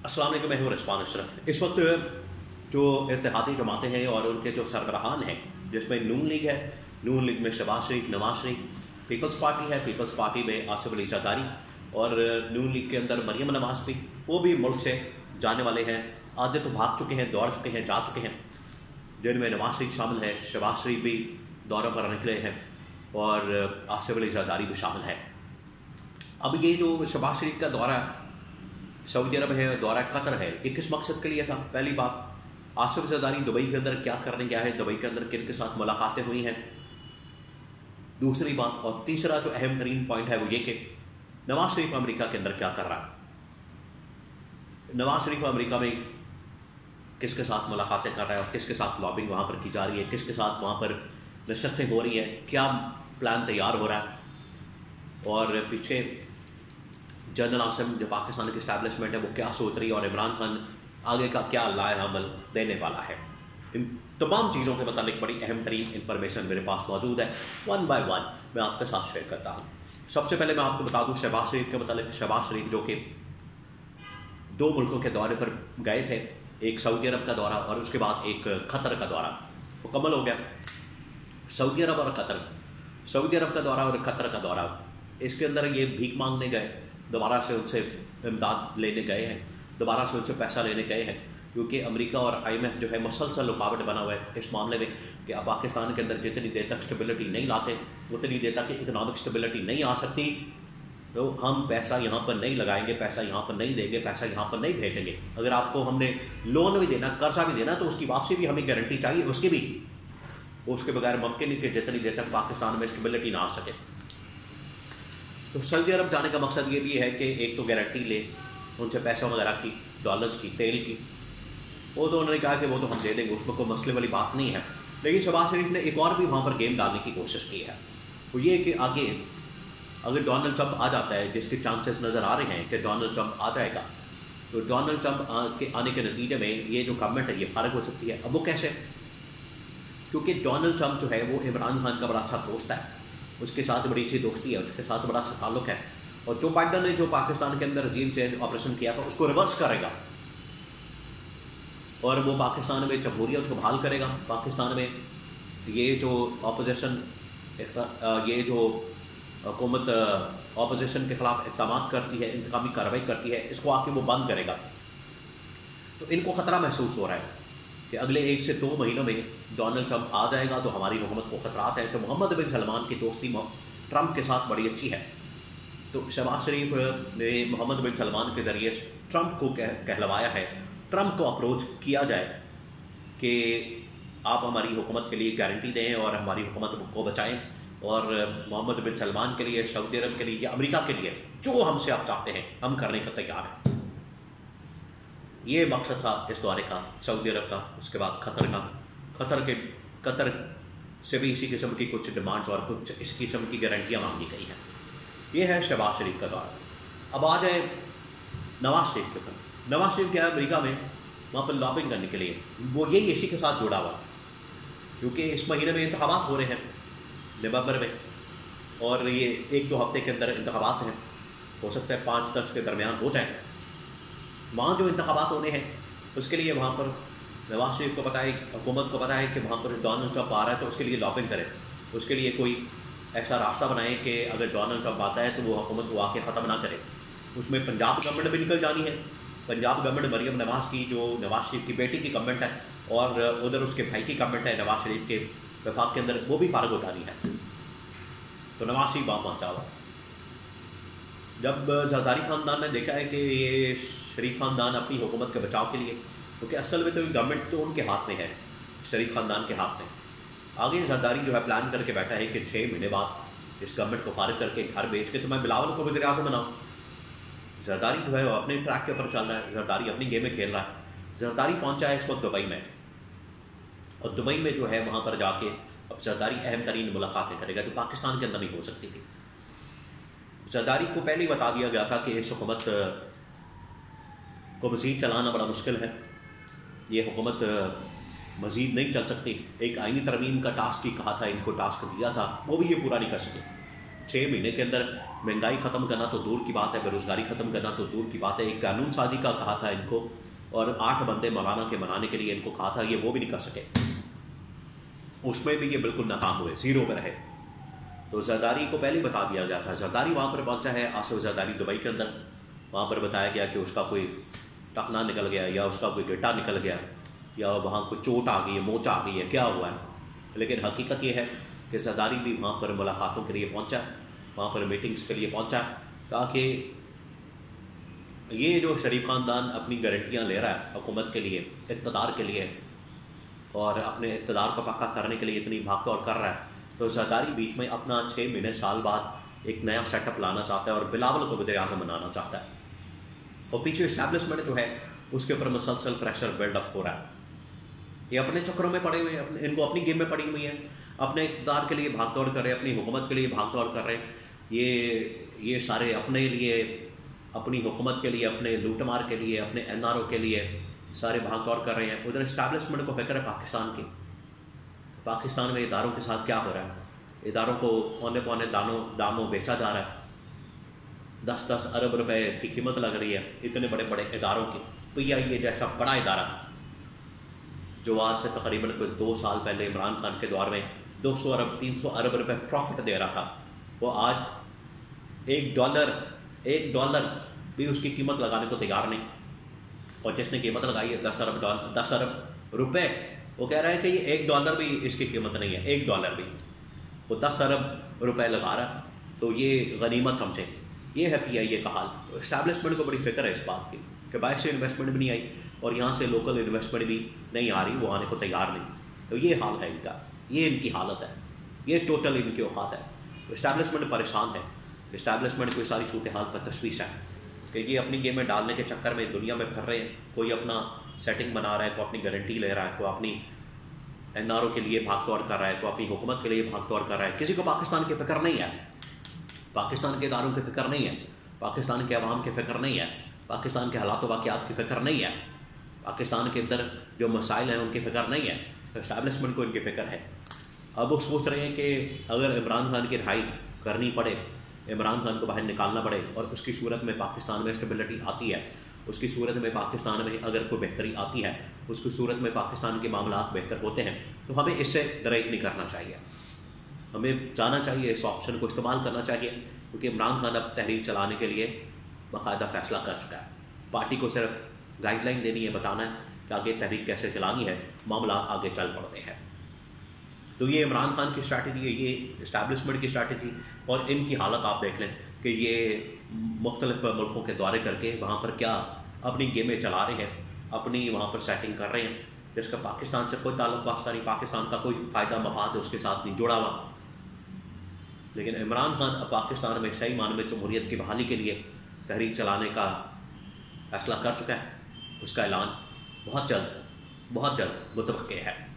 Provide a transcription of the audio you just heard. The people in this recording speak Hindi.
अस्सलाम वालेकुम, मैं हूं रिजवान अशरफ। इस वक्त जो इत्तेहादी जमातें हैं और उनके जो सरबराहान हैं, जिसमें नून लीग है, नून लीग में शहबाज शरीफ, नवाज शरीफ, पीपल्स पार्टी है, पीपल्स पार्टी में आसिफ अली जरदारी और नून लीग के अंदर मरियम नवाज भी, वो भी मुल्क से जाने वाले हैं। आधे तो भाग चुके हैं, दौड़ चुके हैं, जा चुके हैं, जिनमें नवाज शरीफ शामिल है, शहबाज शरीफ भी दौरे पर निकले हैं और आसिफ अली जरदारी भी शामिल है। अब ये जो शहबाज शरीफ का दौरा सऊदी अरब है, दौरा कतर है, ये किस मकसद के लिए था? पहली बात, आसिफ जरदारी दुबई के अंदर क्या करने गया है, दुबई के अंदर किन के साथ मुलाकातें हुई हैं, दूसरी बात, और तीसरा जो अहम तरीन पॉइंट है वो ये कि नवाज शरीफ अमेरिका के अंदर क्या कर रहा है, नवाज शरीफ अमेरिका में किसके साथ मुलाकातें कर रहा है और किसके साथ लॉबिंग वहाँ पर की जा रही है, किसके साथ वहाँ पर नशस्तें हो रही हैं, क्या प्लान तैयार हो रहा है, और पीछे जनरल आसिम जो पाकिस्तान की इस्टेब्लिशमेंट है वो क्या सोच रही है, और इमरान खान आगे का क्या लाए अमल देने वाला है। इन तमाम चीज़ों के मतलब बड़ी अहम तरीन इंफॉर्मेशन मेरे पास मौजूद है। वन बाय वन मैं आपके साथ शेयर करता हूँ। सबसे पहले मैं आपको बता दूँ शहबाज शरीफ के मतलब, शहबाज शरीफ जो कि 2 मुल्कों के दौरे पर गए थे, एक सऊदी अरब का दौरा और उसके बाद एक कतर का दौरा मुकम्मल हो गया। सऊदी अरब और कतर, सऊदी अरब का दौरा और कतर का दौरा, इसके अंदर ये भीख मांगने गए, दोबारा से उनसे इमदाद लेने गए हैं, दोबारा से उनसे पैसा लेने गए हैं, क्योंकि अमेरिका और IMF जो है मसलसल रुकावट बना हुआ है इस मामले में कि अब पाकिस्तान के अंदर जितनी देर तक स्टेबिलिटी नहीं लाते, उतनी देर तक इकनॉमिक स्टेबिलिटी नहीं आ सकती, तो हम पैसा यहाँ पर नहीं लगाएंगे, पैसा यहाँ पर नहीं देंगे, पैसा यहाँ पर नहीं भेजेंगे। अगर आपको हमने लोन भी देना, कर्जा भी देना, तो उसकी वापसी भी हमें गारंटी चाहिए, उसकी भी, उसके बगैर मुमकिन नहीं कि जितनी देर तक पाकिस्तान में स्टेबिलिटी ना आ सके। तो सऊदी अरब जाने का मकसद ये भी है कि एक तो गारंटी ले उनसे पैसा वगैरह की, डॉलर्स की, तेल की, वो तो उन्होंने कहा कि वो तो हम दे देंगे, उसमें कोई मसले वाली बात नहीं है। लेकिन शहबाज शरीफ ने एक और भी वहाँ पर गेम डालने की कोशिश की है, वो ये कि आगे अगर डोनाल्ड ट्रंप आ जाता है, जिसके चांसेस नज़र आ रहे हैं कि डोनाल्ड ट्रंप आ जाएगा, तो डोनाल्ड ट्रंप के आने के नतीजे में ये जो गवर्नमेंट है ये फारग हो सकती है। अब वो कैसे? क्योंकि डोनाल्ड ट्रंप जो है वो इमरान खान का बड़ा अच्छा दोस्त है, उसके साथ बड़ी अच्छी दोस्ती है, उसके साथ बड़ा अच्छा ताल्लुक है, और जो बाइडन ने जो पाकिस्तान के अंदर रजीम चेंज ऑपरेशन किया था उसको रिवर्स करेगा और वो पाकिस्तान में जमहूरियत को बहाल करेगा। पाकिस्तान में ये जो अपोजिशन, ये जो हुकूमत अपोजिशन के ख़िलाफ़ इक़दाम करती है, इंतकामी कार्रवाई करती है, इसको आके वो बंद करेगा। तो इनको ख़तरा महसूस हो रहा है कि अगले 1 से 2 महीनों में डोनाल्ड ट्रंप आ जाएगा तो हमारी हुकूमत को ख़तरात है। तो मोहम्मद बिन सलमान की दोस्ती ट्रंप के साथ बड़ी अच्छी है, तो शहबाज शरीफ ने मोहम्मद बिन सलमान के ज़रिए ट्रंप को कहलवाया है, ट्रंप को अप्रोच किया जाए कि आप हमारी हुकूमत के लिए गारंटी दें और हमारी हुकूमत को बचाएं, और मोहम्मद बिन सलमान के लिए, सऊदी अरब के लिए या अमेरिका के लिए जो हमसे आप चाहते हैं हम करने का तैयार हैं। ये मकसद था इस दौरे का, सऊदी अरब का, उसके बाद कतर का। कतर से भी इसी किस्म की कुछ डिमांड्स और कुछ इस किस्म की गारंटियाँ मांगी गई हैं। ये है शहबाज शरीफ का दौरा। अब आ जाए नवाज शरीफ के ऊपर। नवाज शरीफ क्या है, अमेरिका में वहाँ पर लॉबिंग करने के लिए, वो यही इसी के साथ जुड़ा हुआ, क्योंकि इस महीने में इंतखाबात हो रहे हैं नवंबर में, और ये 1-2 हफ्ते के अंदर इंतखाबात हैं, हो सकता है 5-10 के दरमियान हो जाए। वहाँ जो इंतखाबात होने हैं उसके लिए वहाँ पर नवाज शरीफ को पता है, हुकूमत को पता है कि वहाँ पर डोनाल्ड ट्रंप आ रहा है, तो उसके लिए लॉबिंग करें, उसके लिए कोई ऐसा रास्ता बनाएं कि अगर डोनाल्ड ट्रंप आता है तो वो हुकूमत को आके ख़त्म ना करे। उसमें पंजाब गवर्नमेंट भी निकल जानी है, पंजाब गवर्नमेंट मरियम नवाज की, जो नवाज शरीफ की बेटी की गवर्नमेंट है, और उधर उसके भाई की गवर्नमेंट है नवाज शरीफ के वफाक के अंदर, वो भी फारग हो जानी है। तो नवाज शरीफ वहाँ पहुँचा हुआ। जब जरदारी ख़ानदान ने देखा है कि ये शरीफ ख़ानदान अपनी हुकूमत के बचाव के लिए, क्योंकि असल में तो गवर्नमेंट तो उनके हाथ में है, शरीफ ख़ानदान के हाथ में, आगे जरदारी जो है प्लान करके बैठा है कि 6 महीने बाद इस गवर्नमेंट को फारिग करके घर बेच के तो मैं बिलावल को वज़ीर आज़म बनाऊँ। जरदारी जो है वो अपने ट्रैक के ऊपर चल रहा है, जरदारी अपनी गेम में खेल रहा है। जरदारी पहुंचा है इस वक्त दुबई में, और दुबई में जो है वहाँ पर जाके अब जरदारी अहम तरीन मुलाकातें करेगा जो पाकिस्तान के अंदर नहीं हो सकती थी। जरदारी को पहले ही बता दिया गया था कि इस हुकूमत को मज़ीद चलाना बड़ा मुश्किल है, ये हुकूमत मज़ीद नहीं चल सकती। एक आईनी तरमीम का टास्क ही कहा था, इनको टास्क दिया था, वो भी ये पूरा नहीं कर सके। 6 महीने के अंदर महंगाई ख़त्म करना तो दूर की बात है, बेरोज़गारी ख़त्म करना तो दूर की बात है, एक कानून साजी का कहा था इनको, और 8 बंदे मौलाना के बनाने के लिए इनको कहा था, ये वो भी नहीं कर सके, उसमें भी ये बिल्कुल नाकाम हुए, 0 पर रहे। तो जरदारी को पहले ही बता दिया गया था। जरदारी वहाँ पर पहुँचा है, आसिफ जरदारी दुबई के अंदर, वहाँ पर बताया गया कि उसका कोई टखना निकल गया या उसका कोई गिट्टा निकल गया या वहाँ कोई चोट आ गई है, मोच आ गई है, क्या हुआ है। लेकिन हकीकत ये है कि जरदारी भी वहाँ पर मुलाकातों के लिए पहुँचा, वहाँ पर मीटिंग्स के लिए पहुँचा, ताकि ये जो शरीफ ख़ानदान अपनी गारंटियाँ ले रहा है हुकूमत के लिए, इक़्तिदार के लिए, और अपने इक़्तिदार को पक्का करने के लिए इतनी भाग दौड़ कर रहा है, तो जरदारी बीच में अपना 6 महीने साल बाद एक नया सेटअप लाना चाहता है और बिलावल को वज़ीर-ए-आज़म बनाना चाहता है। और पीछे इस्टेब्लिशमेंट जो है उसके ऊपर मुसलसल प्रेशर बिल्डअप हो रहा है। ये अपने चक्करों में पड़े हुए हैं, इनको अपनी गेम में पड़ी हुई है, अपने इक़्तिदार के लिए भाग दौड़ कर रहे हैं, अपनी हुकूमत के लिए भाग दौड़ कर रहे हैं। ये सारे अपने लिए, अपनी हुकूमत के लिए, अपने लूटमार के लिए, अपने NRO के लिए सारे भाग दौड़ कर रहे हैं। उधर इस्टेब्लिशमेंट को फिक्र है पाकिस्तान की, पाकिस्तान में इदारों के साथ क्या हो रहा है। इदारों को औने पौने दामों बेचा जा रहा है, 10-10 अरब रुपए इसकी कीमत लग रही है इतने बड़े बड़े इदारों की। PIA जैसा बड़ा इदारा जो आज से तकरीबन कोई 2 साल पहले इमरान खान के दौर में 200 अरब 300 अरब रुपए प्रॉफिट दे रहा था, वो आज $1 भी उसकी कीमत लगाने को तैयार नहीं। और जिसने कीमत लगाई है 10 अरब रुपए, वो कह रहा है कि ये $1 भी इसकी कीमत नहीं है, $1 भी, वो 10 अरब रुपए लगा रहा है। तो ये गनीमत समझे, ये है PIA का हाल। इस्टेब्लिशमेंट को बड़ी फिक्र है इस बात की कि बाहर से इन्वेस्टमेंट भी नहीं आई और यहाँ से लोकल इन्वेस्टमेंट भी नहीं आ रही, वो आने को तैयार नहीं। तो ये हाल है इनका, ये इनकी हालत है, ये टोटल इनकी औकात है। तो इस्टेब्लिशमेंट परेशान है, इस्टेब्लिशमेंट कोई सारी सूरत हाल पर तशवीश है कि ये अपनी गेम में डालने के चक्कर में दुनिया में फिर रहे हैं। कोई अपना सेटिंग बना रहा है, कोई अपनी गारंटी ले रहा है, कोई अपनी NRO के लिए भाग दौड़ कर रहा है, कोई अपनी हुकूमत के लिए भाग दौड़ कर रहा है। किसी को पाकिस्तान की फिक्र नहीं है, पाकिस्तान के इदारों की फिक्र नहीं है, पाकिस्तान के अवाम की फिक्र नहीं है, पाकिस्तान के हालात वाक़यात की फिक्र नहीं है, पाकिस्तान के अंदर जो मसाइल हैं उनकी फ़िक्र नहीं है। तो इस्टेब्लिशमेंट को इनकी फ़िक्र है। अब वो सोच रहे हैं कि अगर इमरान खान की रिहाई करनी पड़े, इमरान खान को बाहर निकालना पड़े और उसकी सूरत में पाकिस्तान में स्टेबिलिटी आती है, उसकी सूरत में पाकिस्तान में अगर कोई बेहतरी आती है, उसकी सूरत में पाकिस्तान के मामलात बेहतर होते हैं, तो हमें इससे दरेक नहीं करना चाहिए, हमें जाना चाहिए, इस ऑप्शन को इस्तेमाल करना चाहिए। क्योंकि इमरान खान अब तहरीक चलाने के लिए बाकायदा फ़ैसला कर चुका है। पार्टी को सिर्फ गाइडलाइन देनी है, बताना है कि आगे तहरीक कैसे चलानी है, मामला आगे चल पड़ते हैं। तो ये इमरान खान की स्ट्रैटेजी है, ये इस्टेब्लिशमेंट की स्ट्रैटेजी। और इनकी हालत आप देख लें कि ये मुख्तलिफ मुल्कों के दौरे करके वहाँ पर क्या अपनी गेमें चला रहे हैं, अपनी वहाँ पर सेटिंग कर रहे हैं, जिसका पाकिस्तान से कोई ताल्लुक वास्ता नहीं, पाकिस्तान का कोई फ़ायदा मफाद उसके साथ नहीं जुड़ा हुआ। लेकिन इमरान खान अब पाकिस्तान में सही मायने में जमहूरियत की बहाली के लिए तहरीक चलाने का फैसला कर चुका है। उसका ऐलान बहुत जल्द मुतवक्के है।